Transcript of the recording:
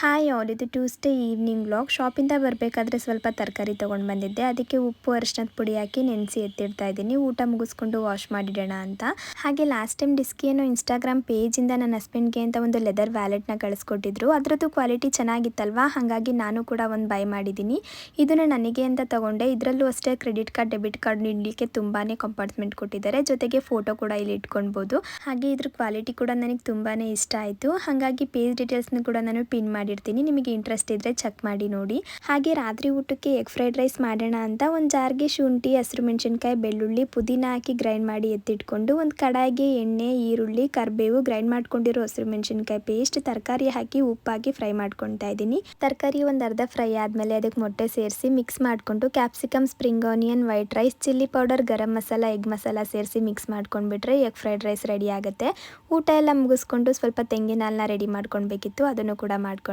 Hi all, ಇದು Tuesday evening vlog. ಶಾಪಿಂದ ಬರಬೇಕಾದ್ರೆ ಸ್ವಲ್ಪ ತರಕಾರಿ ತೊಗೊಂಡು ಬಂದಿದ್ದೆ. ಅದಕ್ಕೆ ಉಪ್ಪು ಅರಿಶಿನದ ಪುಡಿ ಹಾಕಿ ನೆನೆಸಿ ಎತ್ತಿಡ್ತಾ ಇದ್ದೀನಿ, ಊಟ ಮುಗಿಸ್ಕೊಂಡು ವಾಶ್ ಮಾಡಿಡೋಣ ಅಂತ. ಹಾಗೆ ಲಾಸ್ಟ್ ಟೈಮ್ ಡಿಸ್ಕಿಯನ್ನು ಇನ್ಸ್ಟಾಗ್ರಾಮ್ ಪೇಜಿಂದ ನನ್ನ ಹಸ್ಬೆಂಡ್ಗೆ ಅಂತ ಒಂದು ಲೆದರ್ ವ್ಯಾಲೆಟ್ನ ಕಳಿಸ್ಕೊಟ್ಟಿದ್ರು. ಅದರದ್ದು ಕ್ವಾಲಿಟಿ ಚೆನ್ನಾಗಿತ್ತಲ್ವಾ, ಹಾಗಾಗಿ ನಾನು ಕೂಡ ಒಂದು ಬೈ ಮಾಡಿದ್ದೀನಿ. ಇದನ್ನು ನನಗೆ ಅಂತ ತಗೊಂಡೆ. ಇದರಲ್ಲೂ ಅಷ್ಟೇ ಕ್ರೆಡಿಟ್ ಕಾರ್ಡ್, ಡೆಬಿಟ್ ಕಾರ್ಡ್ ನೀಡಲಿಕ್ಕೆ ತುಂಬಾ ಕಂಪಾರ್ಟ್ಮೆಂಟ್ ಕೊಟ್ಟಿದ್ದಾರೆ. ಜೊತೆಗೆ ಫೋಟೋ ಕೂಡ ಇಲ್ಲಿ ಇಟ್ಕೊಳ್ಬೋದು. ಹಾಗೆ ಇದ್ರ ಕ್ವಾಲಿಟಿ ಕೂಡ ನನಗೆ ತುಂಬಾ ಇಷ್ಟ ಆಯಿತು. ಹಾಗಾಗಿ ಪೇಜ್ ಡೀಟೇಲ್ಸ್ನ ಕೂಡ ನಾನು ಪಿನ್ ಮಾಡಿರ್ತೀನಿ, ನಿಮಗೆ ಇಂಟ್ರೆಸ್ಟ್ ಇದ್ದರೆ ಚೆಕ್ ಮಾಡಿ ನೋಡಿ. ಹಾಗೆ ರಾತ್ರಿ ಊಟಕ್ಕೆ ಎಗ್ ಫ್ರೈಡ್ ರೈಸ್ ಮಾಡೋಣ ಅಂತ ಒಂದು ಜಾರ್ಗೆ ಶುಂಠಿ, ಹಸಿರು ಮೆಣಸಿನ್ಕಾಯಿ, ಬೆಳ್ಳುಳ್ಳಿ, ಪುದೀನ ಹಾಕಿ ಗ್ರೈಂಡ್ ಮಾಡಿ ಎತ್ತಿಟ್ಕೊಂಡು ಒಂದು ಕಡಾಯಿಗೆ ಎಣ್ಣೆ, ಈರುಳ್ಳಿ, ಕರಿಬೇವು, ಗ್ರೈಂಡ್ ಮಾಡ್ಕೊಂಡಿರೋ ಹಸಿರು ಮೆಣಸಿನ್ಕಾಯಿ ಪೇಸ್ಟ್, ತರಕಾರಿ ಹಾಕಿ ಉಪ್ಪಾಕಿ ಫ್ರೈ ಮಾಡ್ಕೊತಾ ಇದ್ದೀನಿ. ತರಕಾರಿ ಒಂದು ಅರ್ಧ ಫ್ರೈ ಆದಮೇಲೆ ಅದಕ್ಕೆ ಮೊಟ್ಟೆ ಸೇರಿಸಿ ಮಿಕ್ಸ್ ಮಾಡಿಕೊಂಡು capsicum, spring onion, white rice, chilli powder, garam masala, egg masala ಸೇರಿಸಿ ಮಿಕ್ಸ್ ಮಾಡ್ಕೊಂಡ್ಬಿಟ್ರೆ ಎಗ್ ಫ್ರೈಡ್ ರೈಸ್ ರೆಡಿ ಆಗುತ್ತೆ. ಊಟ ಎಲ್ಲ ಮುಗಿಸ್ಕೊಂಡು ಸ್ವಲ್ಪ ತೆಂಗಿನ ಹಾಲನ್ನ ರೆಡಿ ಮಾಡ್ಕೊಳ್ಬೇಕಿತ್ತು, ಅದನ್ನು ಕೂಡ ಮಾಡ್ಕೊಂಡು